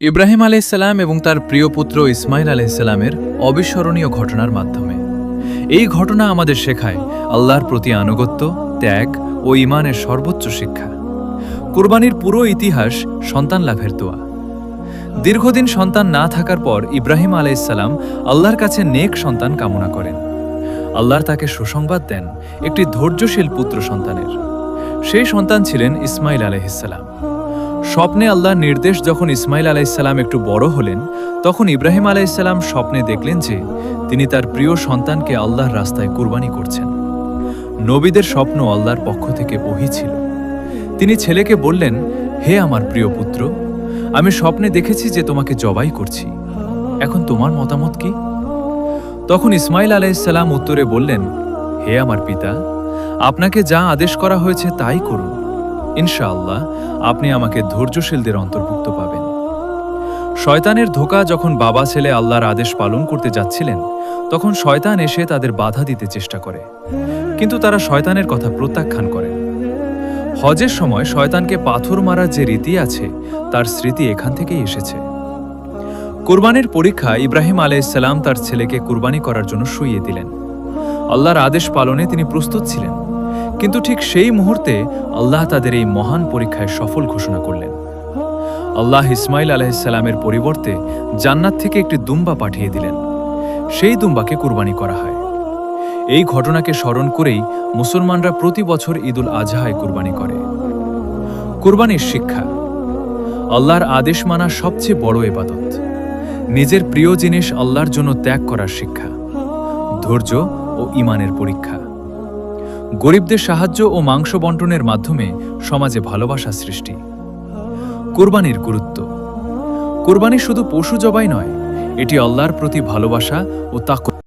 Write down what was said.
ইব্রাহিম আলাইহিসসালাম এবং তার প্রিয় পুত্র ইসমাইল আলাইহিসসালামের অবিস্মরণীয় ঘটনার মাধ্যমে এই ঘটনা আমাদের শেখায় আল্লাহর প্রতি আনুগত্য, ত্যাগ ও ঈমানের সর্বোচ্চ শিক্ষা। কুরবানির পুরো ইতিহাস সন্তান লাভের দোয়া। দীর্ঘদিন সন্তান না থাকার পর ইব্রাহিম আলাইহিসসালাম আল্লাহর কাছে নেক সন্তান কামনা করেন। আল্লাহ তাকে সুসংবাদ দেন একটি ধৈর্যশীল পুত্র সন্তানের। সেই সন্তান ছিলেন ইসমাইল আলাইহিসসালাম। স্বপ্নে আল্লাহর নির্দেশ যখন ইসমাইল আলাইহিসসালাম একটু বড় হলেন, তখন ইব্রাহিম আলাইহিসসালাম স্বপ্নে দেখলেন যে তিনি তার প্রিয় সন্তানকে আল্লাহর রাস্তায় কুরবানি করছেন। নবীদের স্বপ্ন আল্লাহর পক্ষ থেকে ওহী ছিল। তিনি ছেলেকে বললেন, হে আমার প্রিয় পুত্র, আমি স্বপ্নে দেখেছি যে তোমাকে জবাই করছি, এখন তোমার মতামত কি? তখন ইসমাইল আলাইহিসসালাম উত্তরে বললেন, হে আমার পিতা, আপনাকে যা আদেশ করা হয়েছে তাই করুন। ইনশাআল্লাহ আপনি আমাকে ধৈর্যশীলদের অন্তর্ভুক্ত পাবেন। শয়তানের ধোঁকা যখন বাবা ছেলে আল্লাহর আদেশ পালন করতে যাচ্ছিলেন, তখন শয়তান এসে তাদের বাধা দিতে চেষ্টা করে, কিন্তু তারা শয়তানের কথা প্রত্যাখ্যান করেন। হজের সময় শয়তানকে পাথর মারার যে রীতি আছে, তার স্মৃতি এখান থেকেই এসেছে। কুরবানির পরীক্ষা ইব্রাহিম আলাইহিসসালাম তার ছেলেকে কুরবানি করার জন্য শুইয়ে দিলেন। আল্লাহর আদেশ পালনে তিনি প্রস্তুত ছিলেন, কিন্তু ঠিক সেই মুহূর্তে আল্লাহ তাদের এই মহান পরীক্ষায় সফল ঘোষণা করলেন। আল্লাহ ইসমাইল আলাইহিসসালামের পরিবর্তে জান্নাত থেকে একটি দুম্বা পাঠিয়ে দিলেন। সেই দুম্বাকে কুরবানি করা হয়। এই ঘটনাকে স্মরণ করেই মুসলমানরা প্রতি বছর ঈদুল আজহায় কুরবানি করে। কুরবানির শিক্ষা: আল্লাহর আদেশ মানা সবচেয়ে বড় ইবাদত। নিজের প্রিয় জিনিস আল্লাহর জন্য ত্যাগ করার শিক্ষা। ধৈর্য ও ঈমানের পরীক্ষা। গরিবদের সাহায্য ও মাংস বন্টনের মাধ্যমে সমাজে ভালোবাসা সৃষ্টি। কুরবানির গুরুত্ব: কুরবানি শুধু পশু জবাই নয়, এটি আল্লাহর প্রতি ভালোবাসা ও তাকওয়া।